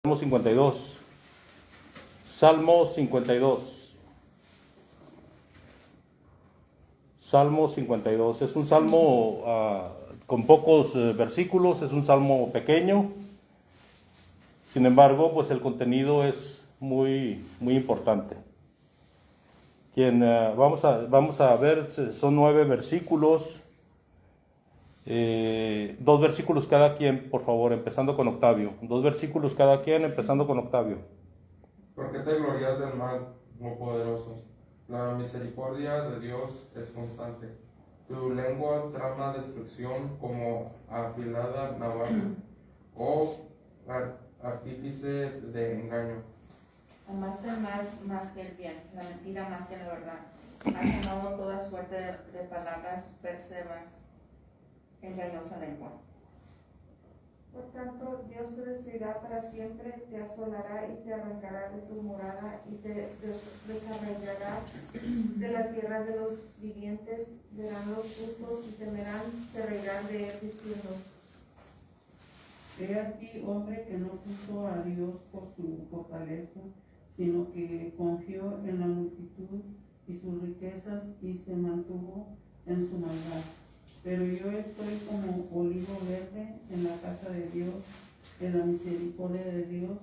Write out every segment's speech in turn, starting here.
Salmo 52. Salmo 52. Salmo 52. Es un salmo con pocos versículos, es un salmo pequeño. Sin embargo, pues el contenido es muy importante. Vamos a ver, son 9 versículos. 2 versículos cada quien, por favor, empezando con Octavio. 2 versículos cada quien, empezando con Octavio. ¿Por qué te glorias del mal, oh poderoso? La misericordia de Dios es constante. Tu lengua trama destrucción como afilada navaja, oh artífice de engaño. Amaste el mal más que el bien, la mentira más que la verdad. Has amado toda suerte de palabras perversas, engañosa lengua. Por tanto, Dios te destruirá para siempre, te asolará y te arrancará de tu morada y te desarraigará de la tierra de los vivientes. Verán los justos y temerán, se reirán de él diciendo: He aquí hombre que no puso a Dios por su fortaleza, sino que confió en la multitud y sus riquezas y se mantuvo en su maldad. Pero yo estoy como olivo verde en la casa de Dios, en la misericordia de Dios,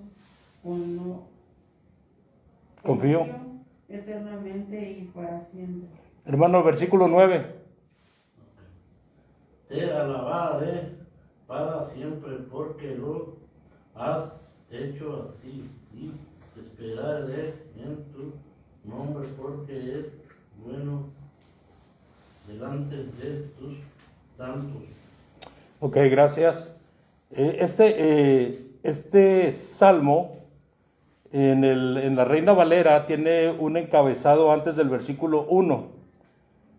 Confío eternamente y para siempre. Hermano, versículo 9. Te alabaré para siempre porque lo has hecho así, y esperaré en tu nombre porque es bueno delante de tus santos. Ok, gracias. Este salmo en la Reina Valera tiene un encabezado antes del versículo 1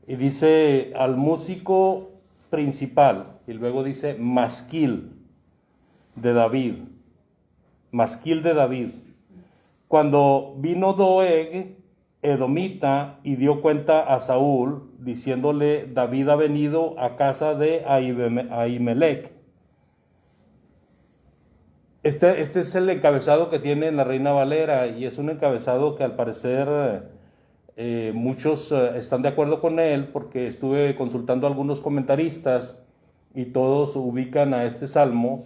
y dice al músico principal y luego dice masquil de David. Masquil de David. Cuando vino Doeg, edomita, y dio cuenta a Saúl, diciéndole: David ha venido a casa de Ahimelech. Este es el encabezado que tiene en la Reina Valera, y es un encabezado que al parecer muchos están de acuerdo con él, porque estuve consultando a algunos comentaristas y todos ubican a este salmo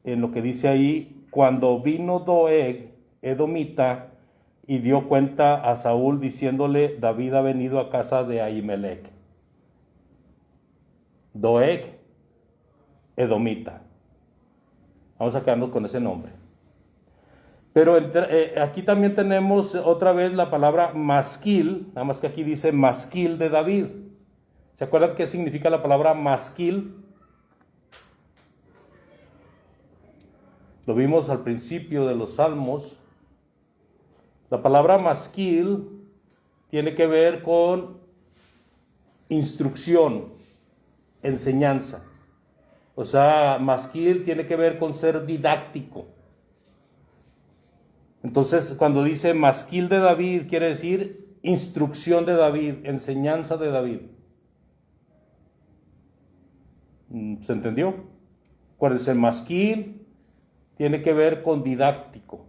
en lo que dice ahí: cuando vino Doeg, edomita, y dio cuenta a Saúl diciéndole: David ha venido a casa de Ahimelech. Doeg, edomita. Vamos a quedarnos con ese nombre. Pero aquí también tenemos otra vez la palabra masquil, nada más que aquí dice masquil de David. ¿Se acuerdan qué significa la palabra masquil? Lo vimos al principio de los salmos. La palabra masquil tiene que ver con instrucción, enseñanza. O sea, masquil tiene que ver con ser didáctico. Entonces, cuando dice masquil de David, quiere decir instrucción de David, enseñanza de David. ¿Se entendió? Acuérdense, masquil tiene que ver con didáctico,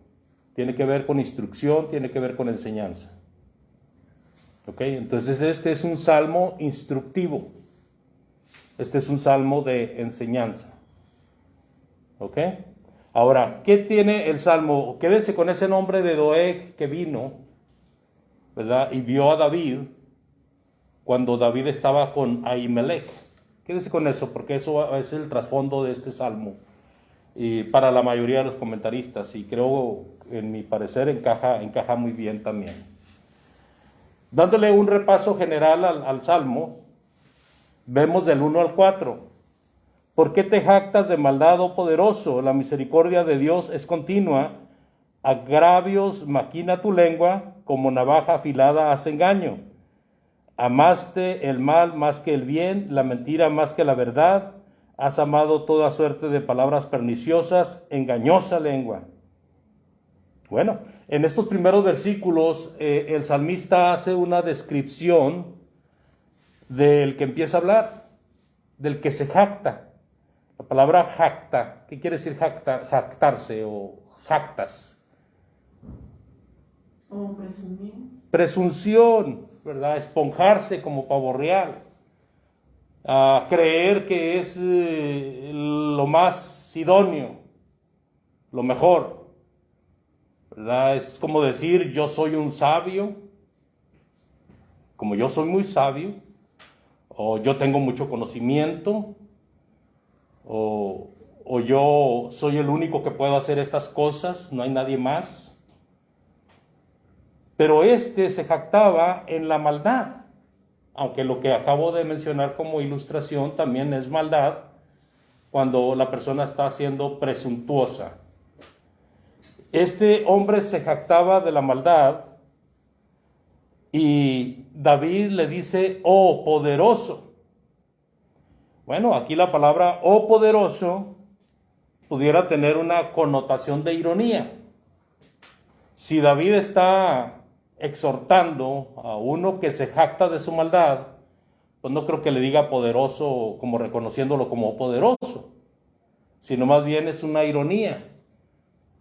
tiene que ver con instrucción, tiene que ver con enseñanza. ¿Ok? Entonces este es un salmo instructivo. Este es un salmo de enseñanza. ¿Ok? Ahora, ¿qué tiene el salmo? Quédense con ese nombre de Doeg que vino, ¿verdad? Y vio a David cuando David estaba con Ahimelech. Quédense con eso, porque eso es el trasfondo de este salmo. Y para la mayoría de los comentaristas, y creo, en mi parecer, encaja muy bien también. Dándole un repaso general al Salmo, vemos del 1 al 4. ¿Por qué te jactas de maldad, oh poderoso? La misericordia de Dios es continua. Agravios maquina tu lengua, como navaja afilada hace engaño. Amaste el mal más que el bien, la mentira más que la verdad. Has amado toda suerte de palabras perniciosas, engañosa lengua. Bueno, en estos primeros versículos el salmista hace una descripción del que empieza a hablar, del que se jacta. La palabra jacta, ¿qué quiere decir jactarse o jactas. Como presumir. Presunción, ¿verdad? Esponjarse como pavo real. Creer que es lo más idóneo, lo mejor, ¿verdad? Es como decir, yo soy un sabio, como yo soy muy sabio, o yo tengo mucho conocimiento, o yo soy el único que puedo hacer estas cosas, no hay nadie más. Pero se jactaba en la maldad, aunque lo que acabo de mencionar como ilustración también es maldad cuando la persona está siendo presuntuosa. Este hombre se jactaba de la maldad y David le dice, oh poderoso. Bueno, aquí la palabra oh poderoso pudiera tener una connotación de ironía. Si David está exhortando a uno que se jacta de su maldad, pues no creo que le diga poderoso como reconociéndolo como poderoso, sino más bien es una ironía.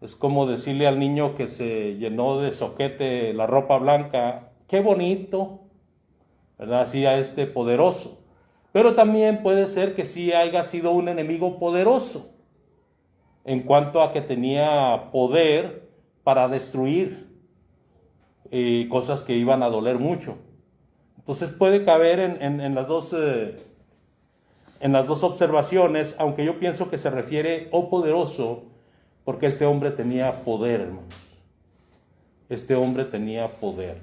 Es como decirle al niño que se llenó de soquete la ropa blanca, qué bonito, ¿verdad? Así a este poderoso. Pero también puede ser que sí haya sido un enemigo poderoso, en cuanto a que tenía poder para destruir cosas que iban a doler mucho. Entonces puede caber en las dos observaciones, aunque yo pienso que se refiere oh poderoso, porque este hombre tenía poder, hermanos. Este hombre tenía poder.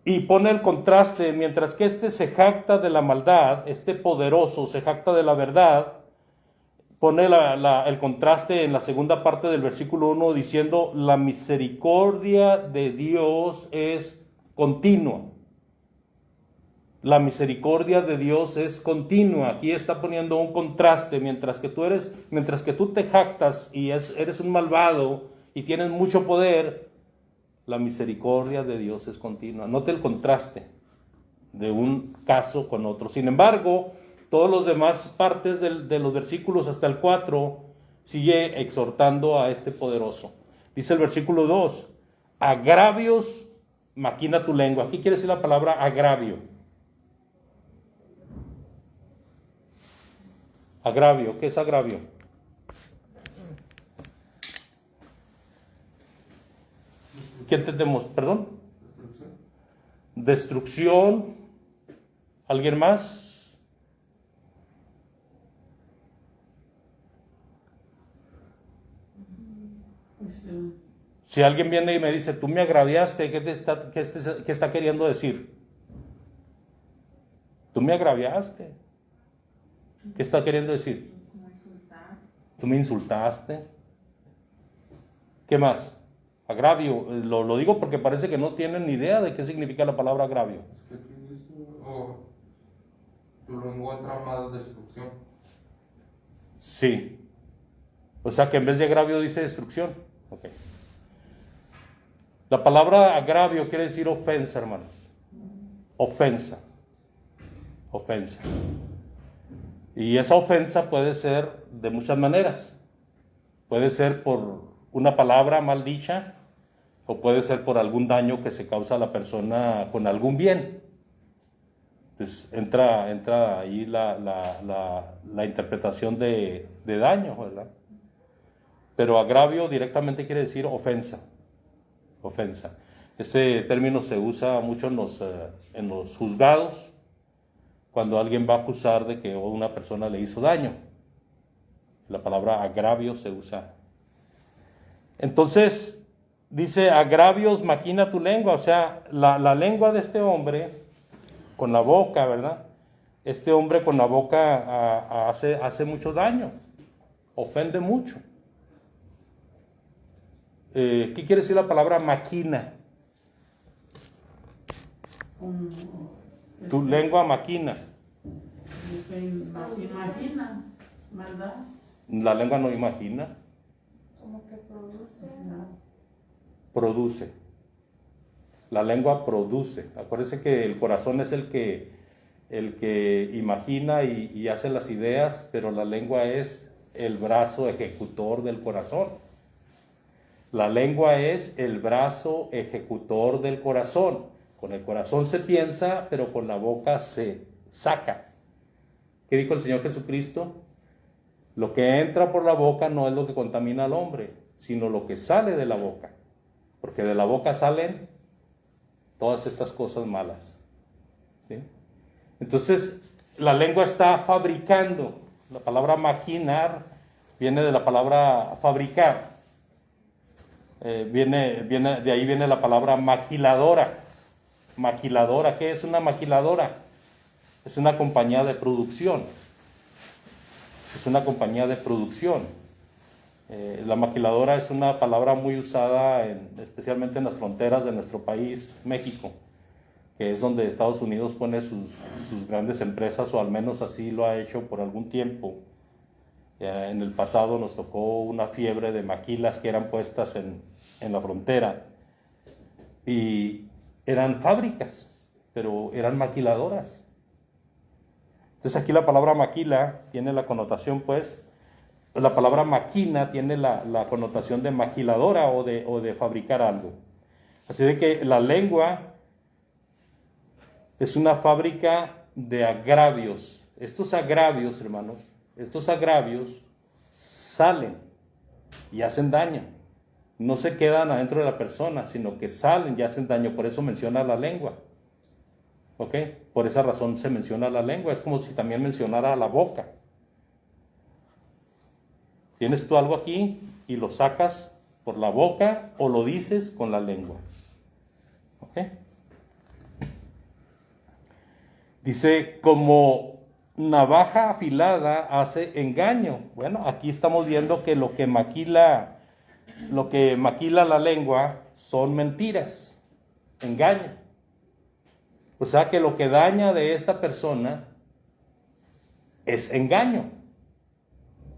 Y pone el contraste, mientras que se jacta de la maldad, este poderoso se jacta de la verdad, pone el contraste en la segunda parte del versículo 1 diciendo, la misericordia de Dios es continua. La misericordia de Dios es continua. Aquí está poniendo un contraste, mientras que tú te jactas y eres un malvado y tienes mucho poder, la misericordia de Dios es continua. Note el contraste de un caso con otro. Sin embargo, todos los demás partes de los versículos hasta el 4 sigue exhortando a este poderoso. Dice el versículo 2, agravios maquina tu lengua. Aquí quiere decir la palabra agravio. Agravio, ¿qué es agravio? ¿Qué entendemos? ¿Perdón? Destrucción. ¿Alguien más? Si alguien viene y me dice, tú me agraviaste, ¿qué está queriendo decir? Tú me agraviaste. ¿Qué está queriendo decir? Tú me insultaste. ¿Qué más? Agravio. Lo digo porque parece que no tienen ni idea de qué significa la palabra agravio. Es que aquí dice, tu lengua trama de destrucción. Sí. O sea que en vez de agravio dice destrucción. Okay. La palabra agravio quiere decir ofensa, hermanos. Ofensa. Ofensa. Y esa ofensa puede ser de muchas maneras. Puede ser por una palabra mal dicha, o puede ser por algún daño que se causa a la persona con algún bien. Entonces entra ahí la interpretación de daño, ¿verdad? Pero agravio directamente quiere decir ofensa. Ofensa. Ese término se usa mucho en los juzgados, cuando alguien va a acusar de que una persona le hizo daño. La palabra agravio se usa. Entonces, dice, agravios maquina tu lengua, o sea, la lengua de este hombre, con la boca, ¿verdad? Este hombre con la boca hace mucho daño, ofende mucho. ¿Qué quiere decir la palabra maquina? Tu lengua maquina. Imagina, maldad. La lengua no imagina. Como que produce. Produce. La lengua produce. Acuérdense que el corazón es el que imagina y hace las ideas, pero la lengua es el brazo ejecutor del corazón. La lengua es el brazo ejecutor del corazón. Con el corazón se piensa, pero con la boca se saca. ¿Qué dijo el Señor Jesucristo? Lo que entra por la boca no es lo que contamina al hombre, sino lo que sale de la boca. Porque de la boca salen todas estas cosas malas. ¿Sí? Entonces, la lengua está fabricando. La palabra maquinar viene de la palabra fabricar. De ahí viene la palabra maquiladora. Maquiladora, ¿qué es una maquiladora? Es una compañía de producción. Es una compañía de producción. La maquiladora es una palabra muy usada especialmente en las fronteras de nuestro país, México, que es donde Estados Unidos pone sus grandes empresas, o al menos así lo ha hecho por algún tiempo. En el pasado nos tocó una fiebre de maquilas que eran puestas en la frontera, y eran fábricas, pero eran maquiladoras. Entonces aquí la palabra maquila tiene la connotación, pues, la palabra maquina tiene la connotación de maquiladora o de fabricar algo. Así de que la lengua es una fábrica de agravios. Estos agravios, hermanos, estos agravios salen y hacen daño. No se quedan adentro de la persona, sino que salen y hacen daño. Por eso menciona la lengua. ¿Ok? Por esa razón se menciona la lengua. Es como si también mencionara la boca. Tienes tú algo aquí y lo sacas por la boca o lo dices con la lengua. ¿Ok? Dice, como navaja afilada hace engaño. Bueno, aquí estamos viendo que lo que maquila la lengua son mentiras, engaño. O sea que lo que daña de esta persona es engaño.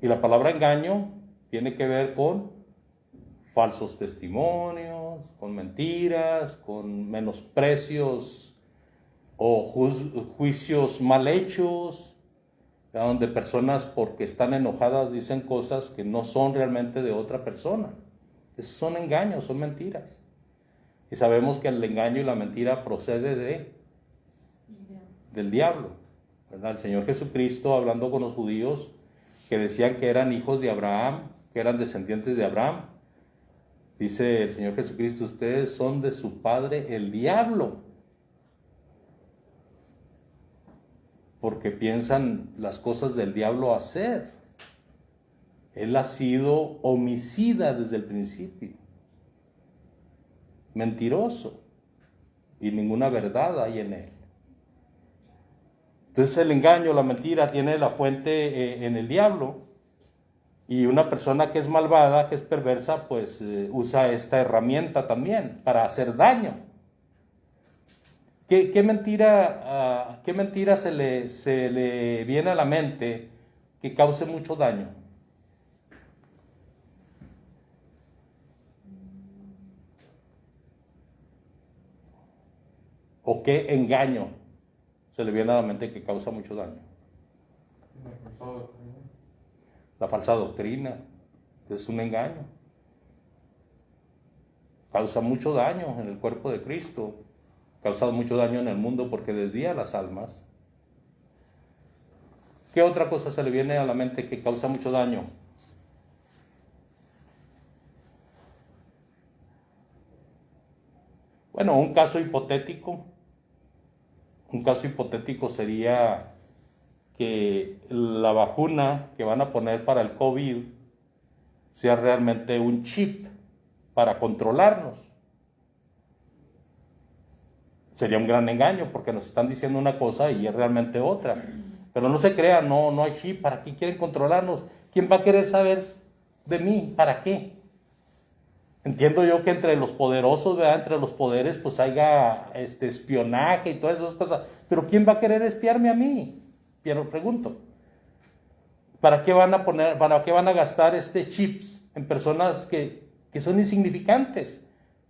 Y la palabra engaño tiene que ver con falsos testimonios, con mentiras, con menosprecios o juicios mal hechos, donde personas, porque están enojadas, dicen cosas que no son realmente de otra persona. Esos son engaños, son mentiras. Y sabemos que el engaño y la mentira procede del diablo, ¿verdad? El Señor Jesucristo, hablando con los judíos que decían que eran hijos de Abraham, que eran descendientes de Abraham, dice el Señor Jesucristo, ustedes son de su padre el diablo, porque piensan las cosas del diablo hacer. Él ha sido homicida desde el principio, mentiroso, y ninguna verdad hay en él. Entonces el engaño, la mentira, tiene la fuente en el diablo, y una persona que es malvada, que es perversa, pues usa esta herramienta también para hacer daño. ¿Qué mentira se le viene a la mente que cause mucho daño? ¿O qué engaño se le viene a la mente que causa mucho daño? La falsa doctrina es un engaño. Causa mucho daño en el cuerpo de Cristo. Causa mucho daño en el mundo porque desvía las almas. ¿Qué otra cosa se le viene a la mente que causa mucho daño? Bueno, un caso hipotético sería que la vacuna que van a poner para el COVID sea realmente un chip para controlarnos. Sería un gran engaño porque nos están diciendo una cosa y es realmente otra. Pero no se crean, no hay chip. ¿Para qué quieren controlarnos? ¿Quién va a querer saber de mí? ¿Para qué? Entiendo yo que entre los poderosos, ¿verdad? Entre los poderes, pues haya espionaje y todas esas cosas. Pero ¿quién va a querer espiarme a mí? Pero pregunto. ¿Para qué van a gastar chips en personas que son insignificantes?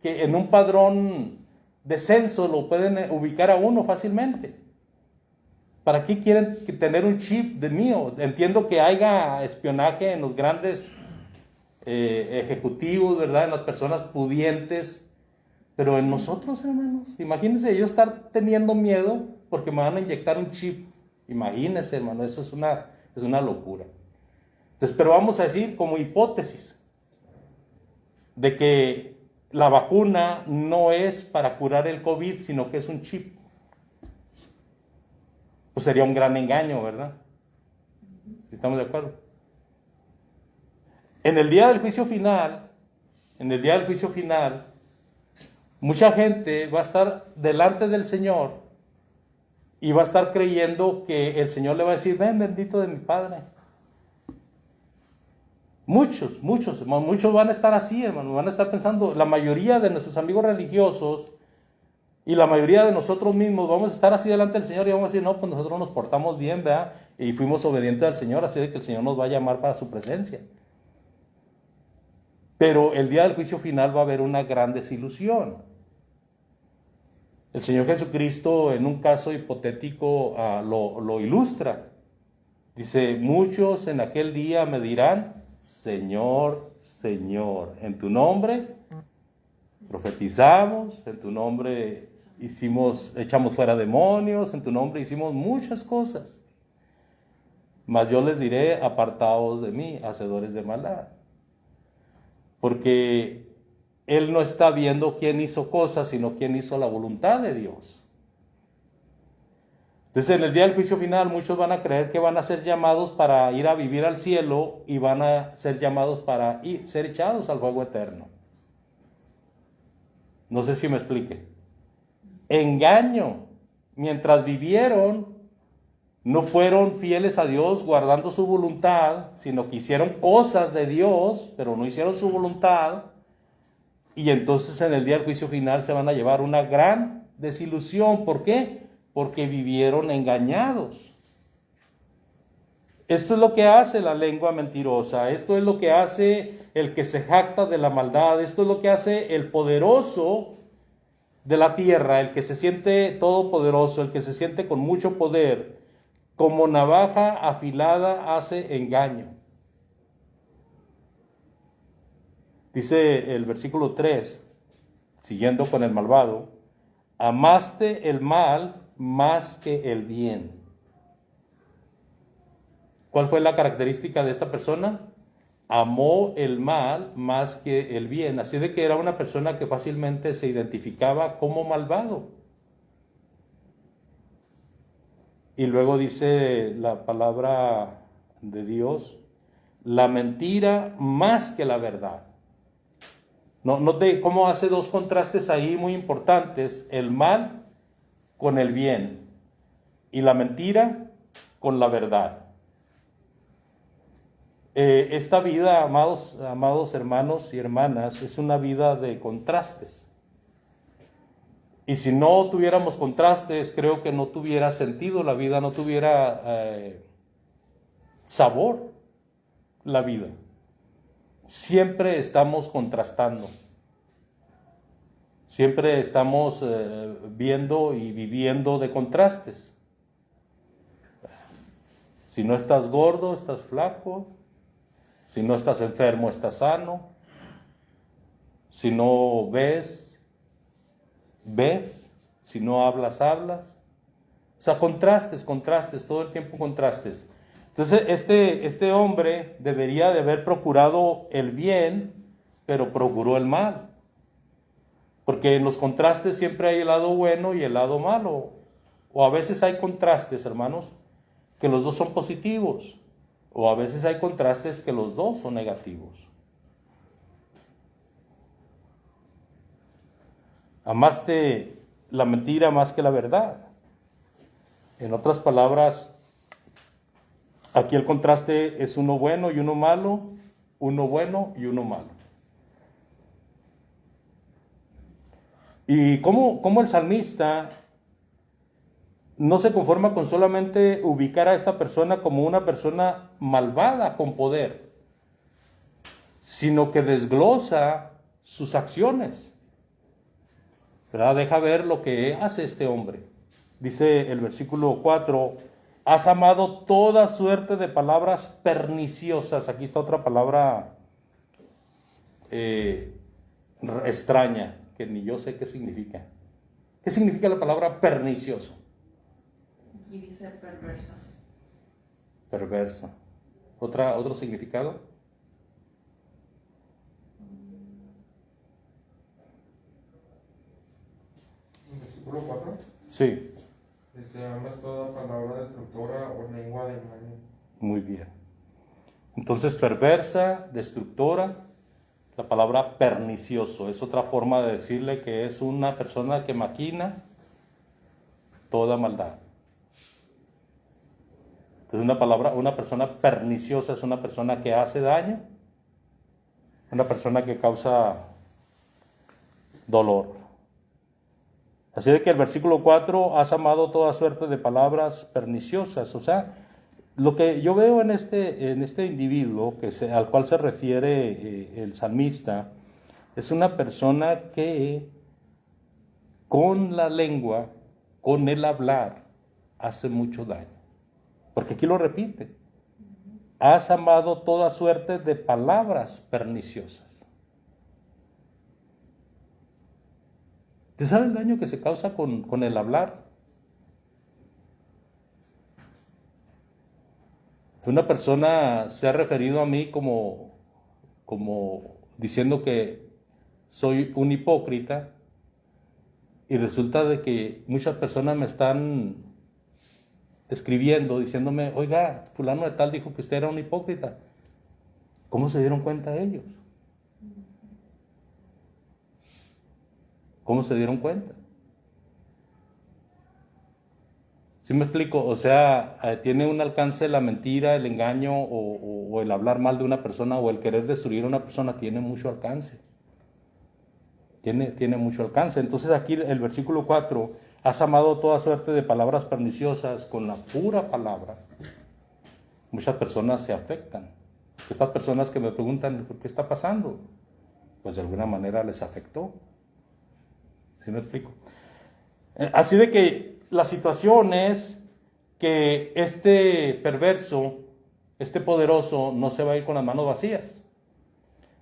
Que en un padrón de censo lo pueden ubicar a uno fácilmente. ¿Para qué quieren tener un chip de mío? Entiendo que haya espionaje en los grandes ejecutivos, ¿verdad? En las personas pudientes. Pero en nosotros, hermanos, imagínense yo estar teniendo miedo porque me van a inyectar un chip. Imagínense, hermano, eso es una locura. Entonces, pero vamos a decir como hipótesis de que la vacuna no es para curar el COVID, sino que es un chip. Pues sería un gran engaño, ¿verdad? ¿Sí estamos de acuerdo? En el día del juicio final, mucha gente va a estar delante del Señor y va a estar creyendo que el Señor le va a decir, ven, bendito de mi Padre. Muchos van a estar así, hermano, van a estar pensando, la mayoría de nuestros amigos religiosos y la mayoría de nosotros mismos vamos a estar así delante del Señor y vamos a decir, no, pues nosotros nos portamos bien, ¿verdad? Y fuimos obedientes al Señor, así de que el Señor nos va a llamar para su presencia. Pero el día del juicio final va a haber una gran desilusión. El Señor Jesucristo, en un caso hipotético, lo ilustra. Dice, muchos en aquel día me dirán, Señor, Señor, en tu nombre profetizamos, en tu nombre echamos fuera demonios, en tu nombre hicimos muchas cosas. Mas yo les diré, apartaos de mí, hacedores de maldad. Porque Él no está viendo quién hizo cosas, sino quién hizo la voluntad de Dios. Entonces, en el día del juicio final, muchos van a creer que van a ser llamados para ir a vivir al cielo y van a ser llamados para ser echados al fuego eterno. No sé si me explique. Engaño. Mientras vivieron, no fueron fieles a Dios guardando su voluntad, sino que hicieron cosas de Dios, pero no hicieron su voluntad. Y entonces en el día del juicio final se van a llevar una gran desilusión. ¿Por qué? Porque vivieron engañados. Esto es lo que hace la lengua mentirosa, esto es lo que hace el que se jacta de la maldad, esto es lo que hace el poderoso de la tierra, el que se siente todopoderoso, el que se siente con mucho poder, como navaja afilada hace engaño. Dice el versículo 3, siguiendo con el malvado, amaste el mal más que el bien. ¿Cuál fue la característica de esta persona? Amó el mal más que el bien. Así de que era una persona que fácilmente se identificaba como malvado. Y luego dice la palabra de Dios, la mentira más que la verdad. Note cómo hace dos contrastes ahí muy importantes, el mal con el bien y la mentira con la verdad. Esta vida, amados hermanos y hermanas, es una vida de contrastes. Y si no tuviéramos contrastes, creo que no tuviera sentido la vida, no tuviera sabor la vida. Siempre estamos contrastando. Siempre estamos viendo y viviendo de contrastes. Si no estás gordo, estás flaco. Si no estás enfermo, estás sano. Si no ves, ves. Si no hablas, hablas. O sea, contrastes, todo el tiempo contrastes. Entonces, este hombre debería de haber procurado el bien, pero procuró el mal. Porque en los contrastes siempre hay el lado bueno y el lado malo. O a veces hay contrastes, hermanos, que los dos son positivos. O a veces hay contrastes que los dos son negativos. Amaste la mentira más que la verdad. En otras palabras, aquí el contraste es uno bueno y uno malo, uno bueno y uno malo. Y cómo el salmista no se conforma con solamente ubicar a esta persona como una persona malvada con poder, sino que desglosa sus acciones. ¿Verdad? Deja ver lo que hace este hombre. Dice el versículo 4, has amado toda suerte de palabras perniciosas. Aquí está otra palabra extraña, que ni yo sé qué significa. ¿Qué significa la palabra pernicioso? Aquí dice perversas. Perverso. ¿Otro significado? Versículo 4. Sí, Dice, amas toda palabra destructora o lengua de engaño. muy bien. Entonces, perversa, destructora, la palabra pernicioso es otra forma de decirle que es una persona que maquina toda maldad. Entonces, una persona perniciosa es una persona que hace daño, una persona que causa dolor. Así de que el versículo 4, has amado toda suerte de palabras perniciosas. O sea, lo que yo veo en este individuo al cual se refiere el salmista, es una persona que con la lengua, con el hablar, hace mucho daño. Porque aquí lo repite. Has amado toda suerte de palabras perniciosas. ¿Te sabe el daño que se causa con el hablar? Una persona se ha referido a mí como diciendo que soy un hipócrita, y resulta de que muchas personas me están escribiendo, diciéndome, oiga, fulano de tal dijo que usted era un hipócrita. ¿Cómo se dieron cuenta ellos? ¿Cómo se dieron cuenta? ¿Sí me explico? O sea, tiene un alcance la mentira, el engaño o el hablar mal de una persona o el querer destruir a una persona, tiene mucho alcance. Tiene mucho alcance. Entonces aquí el versículo 4, has amado toda suerte de palabras perniciosas con la pura palabra. Muchas personas se afectan. Estas personas que me preguntan, ¿por qué está pasando? Pues de alguna manera les afectó. ¿Sí me explico? Así de que la situación es que este perverso, este poderoso, no se va a ir con las manos vacías.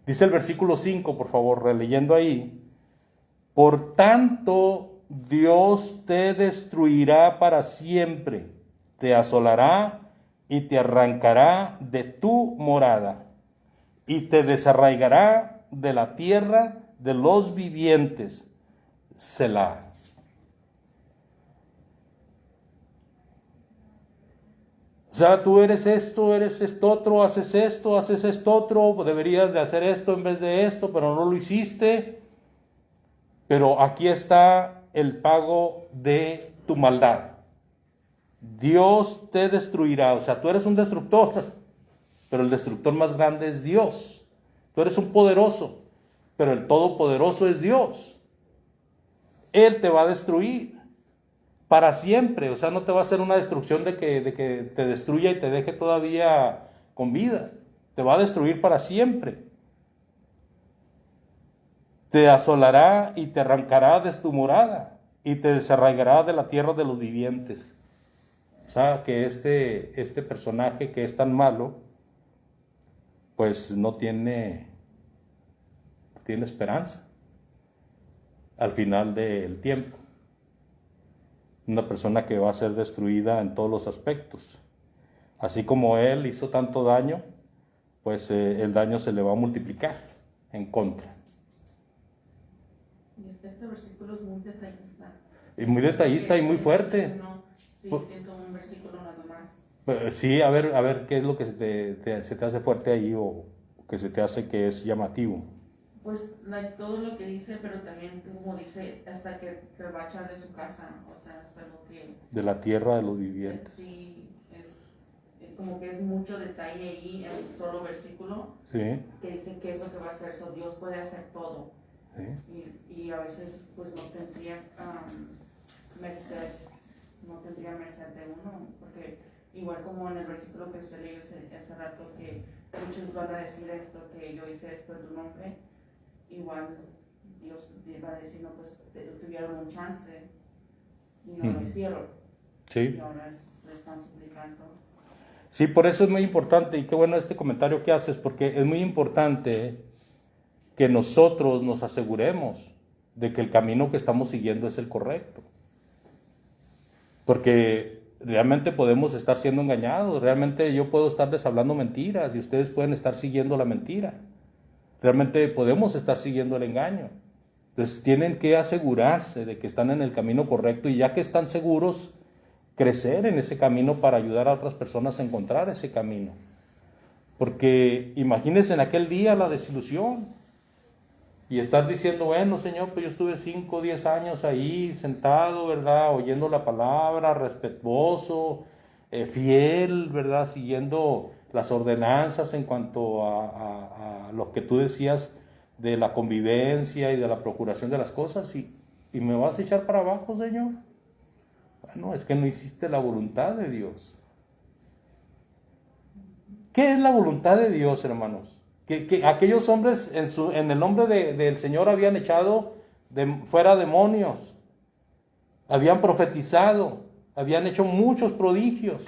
Dice el versículo 5, por favor, releyendo ahí. Por tanto, Dios te destruirá para siempre, te asolará y te arrancará de tu morada, y te desarraigará de la tierra de los vivientes. Selah. O sea, tú eres esto otro, haces esto otro, deberías de hacer esto en vez de esto, pero no lo hiciste. Pero aquí está el pago de tu maldad. Dios te destruirá. O sea, tú eres un destructor, pero el destructor más grande es Dios. Tú eres un poderoso, pero el todopoderoso es Dios. Él te va a destruir para siempre. O sea, no te va a hacer una destrucción de que te destruya y te deje todavía con vida. Te va a destruir para siempre. Te asolará y te arrancará de tu morada y te desarraigará de la tierra de los vivientes. O sea, que este personaje que es tan malo, pues no tiene esperanza al final del tiempo. Una persona que va a ser destruida en todos los aspectos. Así como él hizo tanto daño, pues el daño se le va a multiplicar en contra. Este versículo es muy detallista. Y muy detallista y muy fuerte. No, sí, siento un versículo nada más. Sí, a ver qué es lo que se te hace fuerte ahí o que se te hace que es llamativo. Pues todo lo que dice, pero también como dice, hasta que va a echar de su casa, o sea, hasta lo que... De la tierra de los vivientes. Sí, es como que es mucho detalle ahí en un solo versículo, Sí. que dice que eso que va a hacer, Dios puede hacer todo. Sí. Y a veces pues no tendría merced de uno, porque igual como en el versículo que usted leyó hace rato, que muchos van a decir esto, que yo hice esto en tu nombre, igual Dios va a decir, no, pues tuvieron un chance y no lo hicieron. Sí. Y ahora le están suplicando. Sí, por eso es muy importante, y qué bueno este comentario que haces, porque es muy importante que nosotros nos aseguremos de que el camino que estamos siguiendo es el correcto. Porque realmente podemos estar siendo engañados, realmente yo puedo estarles hablando mentiras y ustedes pueden estar siguiendo la mentira. Realmente podemos estar siguiendo el engaño. Entonces tienen que asegurarse de que están en el camino correcto, y ya que están seguros, crecer en ese camino para ayudar a otras personas a encontrar ese camino. Porque imagínense en aquel día la desilusión y estar diciendo, bueno, Señor, pues yo estuve 5 o 10 años ahí sentado, ¿verdad? Oyendo la palabra, respetuoso, fiel, ¿verdad? Siguiendo las ordenanzas en cuanto a lo que tú decías de la convivencia y de la procuración de las cosas, y me vas a echar para abajo, Señor. Bueno, es que no hiciste la voluntad de Dios. ¿Qué es la voluntad de Dios, hermanos? Que aquellos hombres en el nombre del Señor habían echado fuera demonios, habían profetizado, habían hecho muchos prodigios.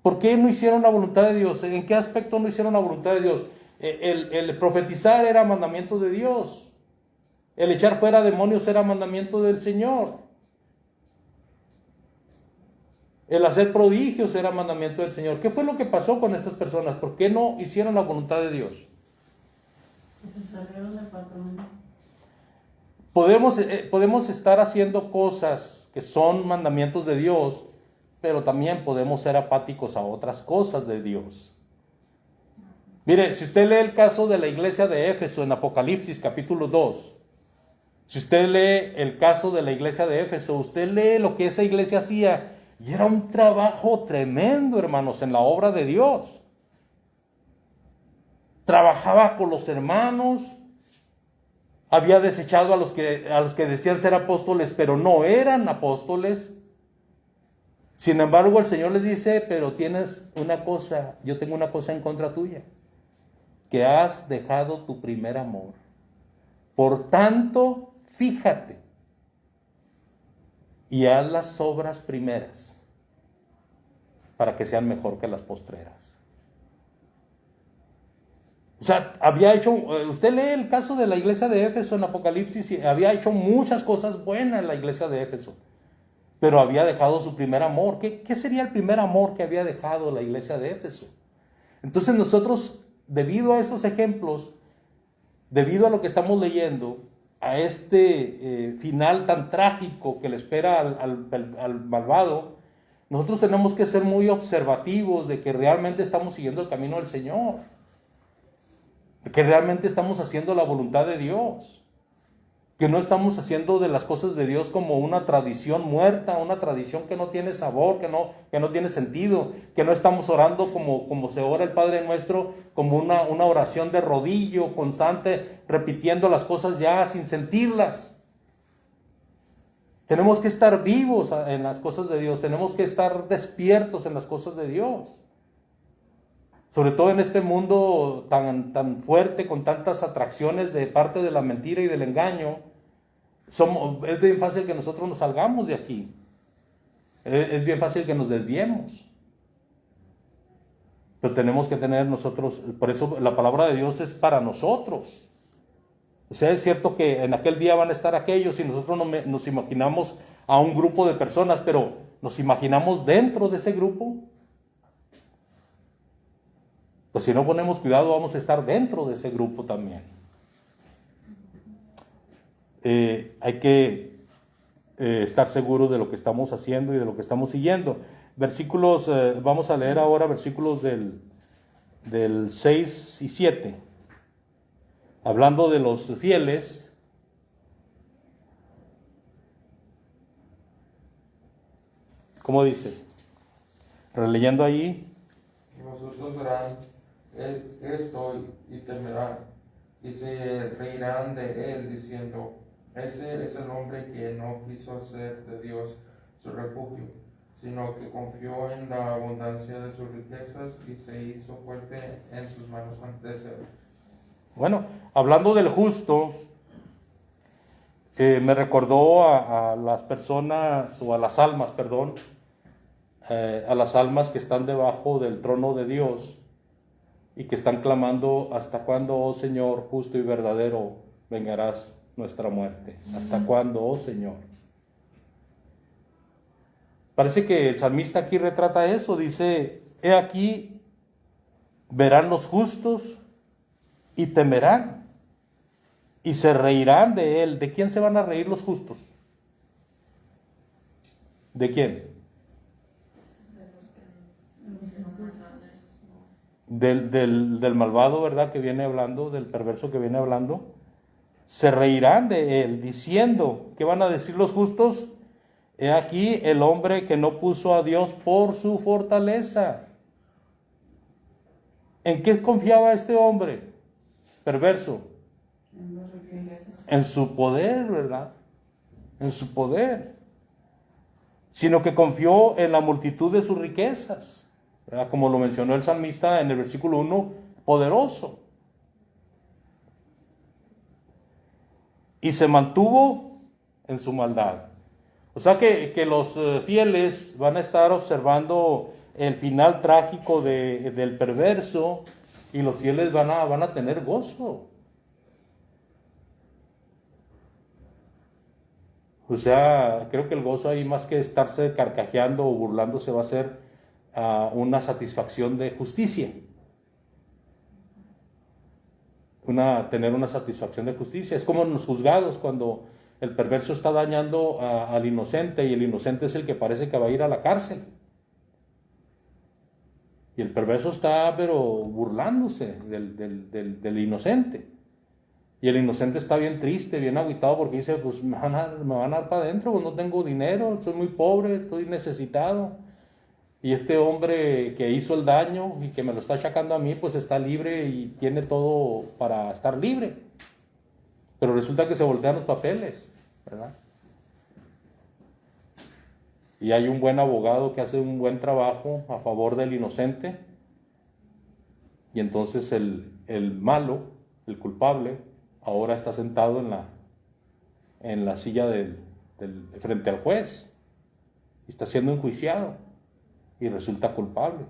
¿Por qué no hicieron la voluntad de Dios? ¿En qué aspecto no hicieron la voluntad de Dios? El profetizar era mandamiento de Dios. El echar fuera demonios era mandamiento del Señor. El hacer prodigios era mandamiento del Señor. ¿Qué fue lo que pasó con estas personas? ¿Por qué no hicieron la voluntad de Dios? Se salieron del patrón. Podemos estar haciendo cosas que son mandamientos de Dios, pero también podemos ser apáticos a otras cosas de Dios. Mire, si usted lee el caso de la iglesia de Éfeso en Apocalipsis capítulo 2, si usted lee el caso de la iglesia de Éfeso, usted lee lo que esa iglesia hacía, y era un trabajo tremendo, hermanos, en la obra de Dios. Trabajaba con los hermanos, había desechado a los que decían ser apóstoles, pero no eran apóstoles. Sin embargo, el Señor les dice, pero tienes una cosa, yo tengo una cosa en contra tuya, que has dejado tu primer amor. Por tanto, fíjate y haz las obras primeras para que sean mejor que las postreras. O sea, había hecho, usted lee el caso de la iglesia de Éfeso en Apocalipsis, y había hecho muchas cosas buenas la iglesia de Éfeso, pero había dejado su primer amor. ¿Qué sería el primer amor que había dejado la iglesia de Éfeso? Entonces nosotros, debido a estos ejemplos, debido a lo que estamos leyendo, a este final tan trágico que le espera al malvado, nosotros tenemos que ser muy observativos de que realmente estamos siguiendo el camino del Señor, de que realmente estamos haciendo la voluntad de Dios, que no estamos haciendo de las cosas de Dios como una tradición muerta, una tradición que no tiene sabor, que no tiene sentido, que no estamos orando como se ora el Padre Nuestro, como una oración de rodillo constante, repitiendo las cosas ya sin sentirlas. Tenemos que estar vivos en las cosas de Dios, tenemos que estar despiertos en las cosas de Dios. Sobre todo en este mundo tan fuerte, con tantas atracciones de parte de la mentira y del engaño, es bien fácil que nosotros nos salgamos de aquí. Es bien fácil que nos desviemos. Pero tenemos que tener nosotros, por eso la palabra de Dios es para nosotros. O sea, es cierto que en aquel día van a estar aquellos y nosotros nos imaginamos a un grupo de personas, pero ¿nos imaginamos dentro de ese grupo? Pues si no ponemos cuidado, vamos a estar dentro de ese grupo también. Hay que estar seguros de lo que estamos haciendo y de lo que estamos siguiendo. Versículos, vamos a leer ahora versículos del 6 y 7. Hablando de los fieles. ¿Cómo dice? Releyendo ahí. Los justos verán esto y temerán, y se reirán de él, diciendo, ese es el hombre que no quiso hacer de Dios su refugio, sino que confió en la abundancia de sus riquezas y se hizo fuerte en sus manos ante él. Bueno, hablando del justo, Me recordó a las personas, o a las almas, perdón, a las almas que están debajo del trono de Dios y que están clamando: ¿hasta cuándo, oh Señor, justo y verdadero, vengarás nuestra muerte? ¿Hasta cuándo, oh Señor? Parece que el salmista aquí retrata eso, dice: he aquí, verán los justos y temerán y se reirán de él. ¿De quién se van a reír los justos? ¿De quién? Del malvado, ¿verdad? Que viene hablando, del perverso que viene hablando. Se reirán de él, diciendo: ¿qué van a decir los justos? He aquí el hombre que no puso a Dios por su fortaleza. ¿En qué confiaba este hombre perverso? En las riquezas. En su poder, ¿verdad? En su poder. Sino que confió en la multitud de sus riquezas, ¿verdad? Como lo mencionó el salmista en el versículo 1, poderoso. Y se mantuvo en su maldad. O sea que los fieles van a estar observando el final trágico del perverso, y los fieles van a tener gozo. O sea, creo que el gozo ahí, más que estarse carcajeando o burlándose, va a ser una satisfacción de justicia. Tener una satisfacción de justicia. Es como en los juzgados, cuando el perverso está dañando al inocente, y el inocente es el que parece que va a ir a la cárcel. Y el perverso está, pero burlándose del inocente. Y el inocente está bien triste, bien agüitado, porque dice: pues me van a dar para adentro, pues no tengo dinero, soy muy pobre, estoy necesitado. Y este hombre que hizo el daño y que me lo está achacando a mí, pues está libre y tiene todo para estar libre. Pero resulta que se voltean los papeles, ¿verdad? Y hay un buen abogado que hace un buen trabajo a favor del inocente, y entonces el malo, el culpable, ahora está sentado en la silla frente al juez, y está siendo enjuiciado y resulta culpable.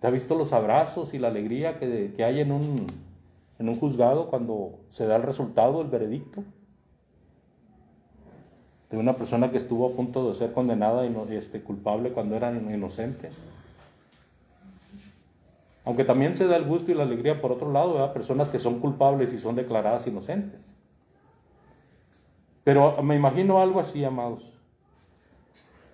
¿Te has visto los abrazos y la alegría que hay en un juzgado cuando se da el resultado, el veredicto? De una persona que estuvo a punto de ser condenada y culpable cuando era inocente. Aunque también se da el gusto y la alegría por otro lado, ¿verdad? Personas que son culpables y son declaradas inocentes. Pero me imagino algo así, amados.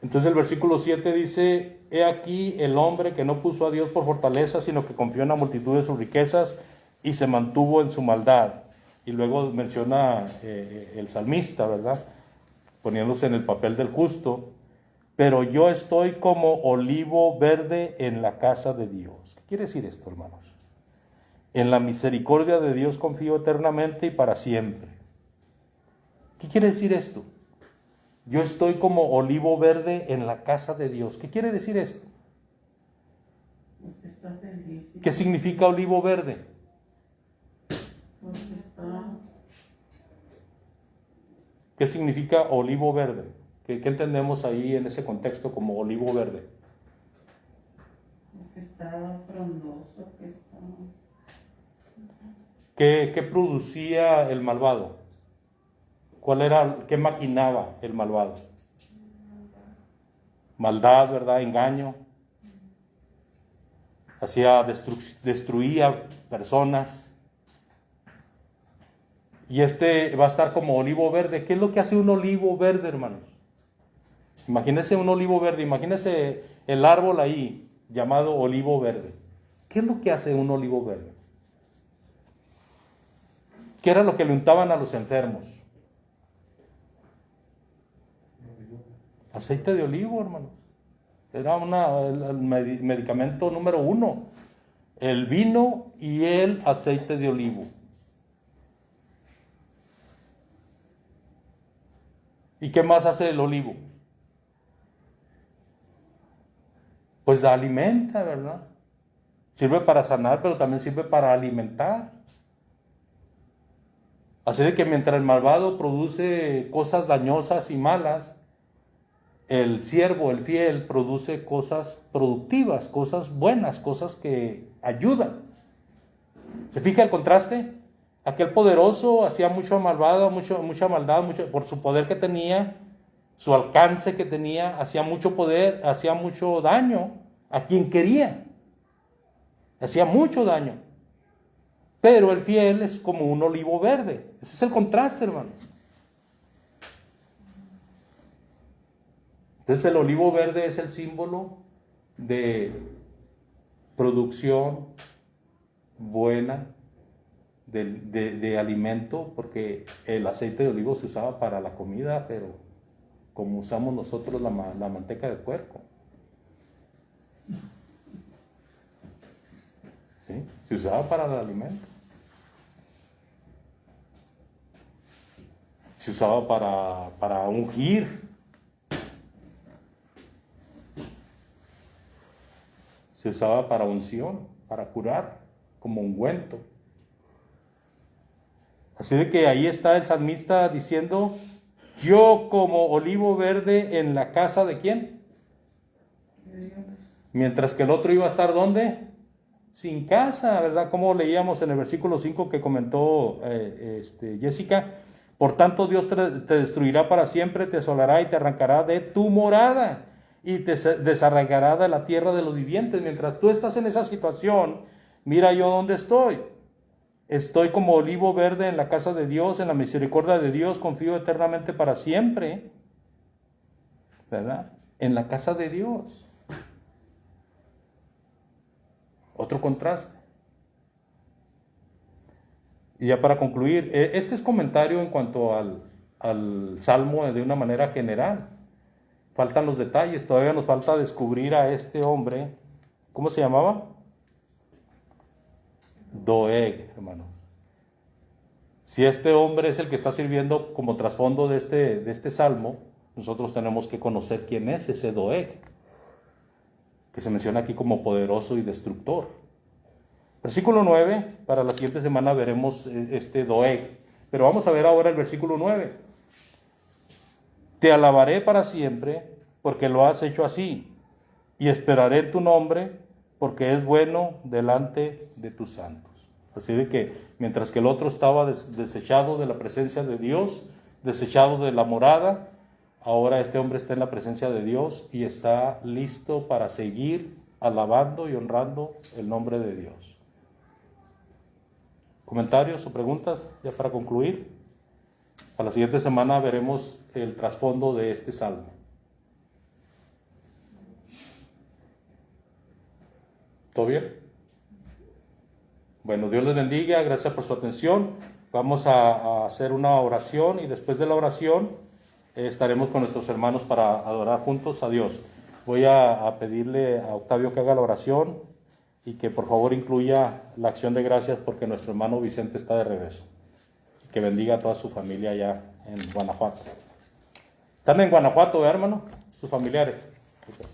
Entonces el versículo 7 dice: he aquí el hombre que no puso a Dios por fortaleza, sino que confió en la multitud de sus riquezas y se mantuvo en su maldad. Y luego menciona el salmista, ¿verdad? Poniéndose en el papel del justo: pero yo estoy como olivo verde en la casa de Dios. ¿Qué quiere decir esto, hermanos? En la misericordia de Dios confío eternamente y para siempre. ¿Qué quiere decir esto? Yo estoy como olivo verde en la casa de Dios. ¿Qué quiere decir esto? Pues que está feliz. ¿Qué significa olivo verde? Pues que está... ¿Qué significa olivo verde? ¿Qué entendemos ahí en ese contexto como olivo verde? Pues que está frondoso, que está... ¿Qué producía el malvado? ¿Qué maquinaba el malvado? Maldad, ¿verdad? Engaño. Destruía personas. Y va a estar como olivo verde. ¿Qué es lo que hace un olivo verde, hermanos? Imagínense un olivo verde, imagínense el árbol ahí, llamado olivo verde. ¿Qué es lo que hace un olivo verde? ¿Qué era lo que le untaban a los enfermos? Aceite de olivo, hermanos. Era el medicamento número 1. El vino y el aceite de olivo. ¿Y qué más hace el olivo? Pues alimenta, ¿verdad? Sirve para sanar, pero también sirve para alimentar. Así de que mientras el malvado produce cosas dañosas y malas, el siervo, el fiel, produce cosas productivas, cosas buenas, cosas que ayudan. ¿Se fija el contraste? Aquel poderoso hacía mucha maldad, por su poder que tenía, su alcance que tenía, hacía mucho poder, hacía mucho daño a quien quería. Hacía mucho daño. Pero el fiel es como un olivo verde. Ese es el contraste, hermanos. Entonces el olivo verde es el símbolo de producción buena de alimento, porque el aceite de olivo se usaba para la comida, pero como usamos nosotros la manteca de puerco. ¿Sí? Se usaba para el alimento. Se usaba para ungir. Se usaba para unción, para curar, como ungüento. Así de que ahí está el salmista diciendo, yo como olivo verde en la casa de ¿quién? Mientras que el otro iba a estar ¿dónde? Sin casa, ¿verdad? Como leíamos en el versículo 5 que comentó Jessica. Por tanto, Dios te destruirá para siempre, te asolará y te arrancará de tu morada y te desarraigará de la tierra de los vivientes. Mientras tú estás en esa situación, mira yo dónde estoy. Estoy como olivo verde en la casa de Dios, en la misericordia de Dios, confío eternamente para siempre, ¿verdad? En la casa de Dios. Otro contraste. Y ya para concluir, este es comentario en cuanto al Salmo de una manera general. Faltan los detalles, todavía nos falta descubrir a este hombre. ¿Cómo se llamaba? Doeg, hermanos. Si este hombre es el que está sirviendo como trasfondo de este Salmo, nosotros tenemos que conocer quién es ese Doeg, que se menciona aquí como poderoso y destructor. Versículo 9, para la siguiente semana veremos este Doeg, pero vamos a ver ahora el versículo 9. Te alabaré para siempre, porque lo has hecho así, y esperaré tu nombre, porque es bueno delante de tus santos. Así de que, mientras que el otro estaba desechado de la presencia de Dios, desechado de la morada, ahora este hombre está en la presencia de Dios y está listo para seguir alabando y honrando el nombre de Dios. ¿Comentarios o preguntas ya para concluir? A la siguiente semana veremos el trasfondo de este salmo. ¿Todo bien? Bueno, Dios les bendiga, gracias por su atención. Vamos a hacer una oración y después de la oración estaremos con nuestros hermanos para adorar juntos a Dios. Voy a pedirle a Octavio que haga la oración y que por favor incluya la acción de gracias porque nuestro hermano Vicente está de regreso. Que bendiga a toda su familia allá en Guanajuato. ¿Están en Guanajuato, hermano? Sus familiares. Okay.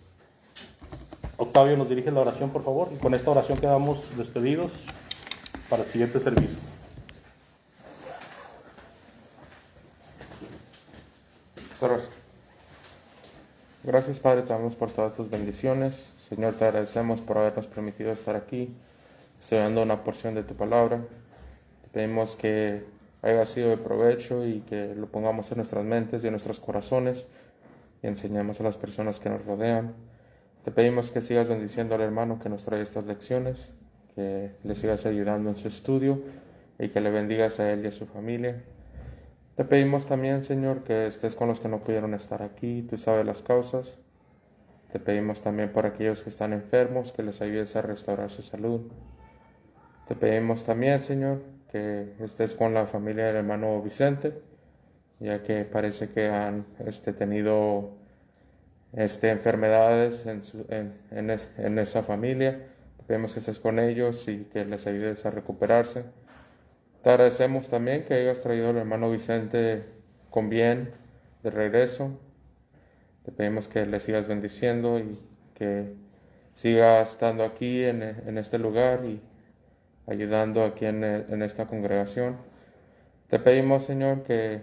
Octavio nos dirige la oración, por favor, y con esta oración quedamos despedidos para el siguiente servicio. Gracias, Padre, te damos por todas tus bendiciones. Señor, te agradecemos por habernos permitido estar aquí, estudiando una porción de tu palabra. Te pedimos que haya sido de provecho y que lo pongamos en nuestras mentes y en nuestros corazones y enseñemos a las personas que nos rodean. Te pedimos que sigas bendiciendo al hermano que nos trae estas lecciones, que le sigas ayudando en su estudio y que le bendigas a él y a su familia. Te pedimos también, Señor, que estés con los que no pudieron estar aquí, tú sabes las causas. Te pedimos también por aquellos que están enfermos, que les ayudes a restaurar su salud. Te pedimos también, Señor, que estés con la familia del hermano Vicente, ya que parece que han tenido enfermedades en esa familia. Te pedimos que estés con ellos y que les ayudes a recuperarse. Te agradecemos también que hayas traído al hermano Vicente con bien de regreso. Te pedimos que le sigas bendiciendo y que siga estando aquí en este lugar y ayudando aquí en esta congregación. Te pedimos, Señor, que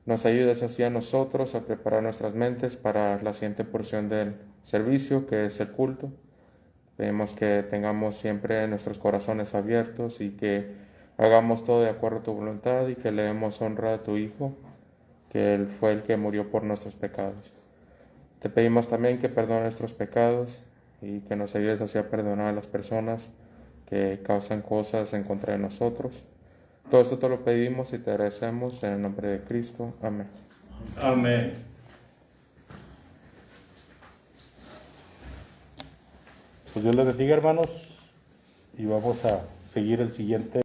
nos ayudes así a nosotros a preparar nuestras mentes para la siguiente porción del servicio, que es el culto. Pedimos que tengamos siempre nuestros corazones abiertos y que hagamos todo de acuerdo a tu voluntad y que le demos honra a tu Hijo, que Él fue el que murió por nuestros pecados. Te pedimos también que perdone nuestros pecados y que nos ayudes así a perdonar a las personas que causan cosas en contra de nosotros. Todo esto te lo pedimos y te agradecemos en el nombre de Cristo. Amén. Amén. Pues Dios les bendiga, hermanos, y vamos a seguir el siguiente.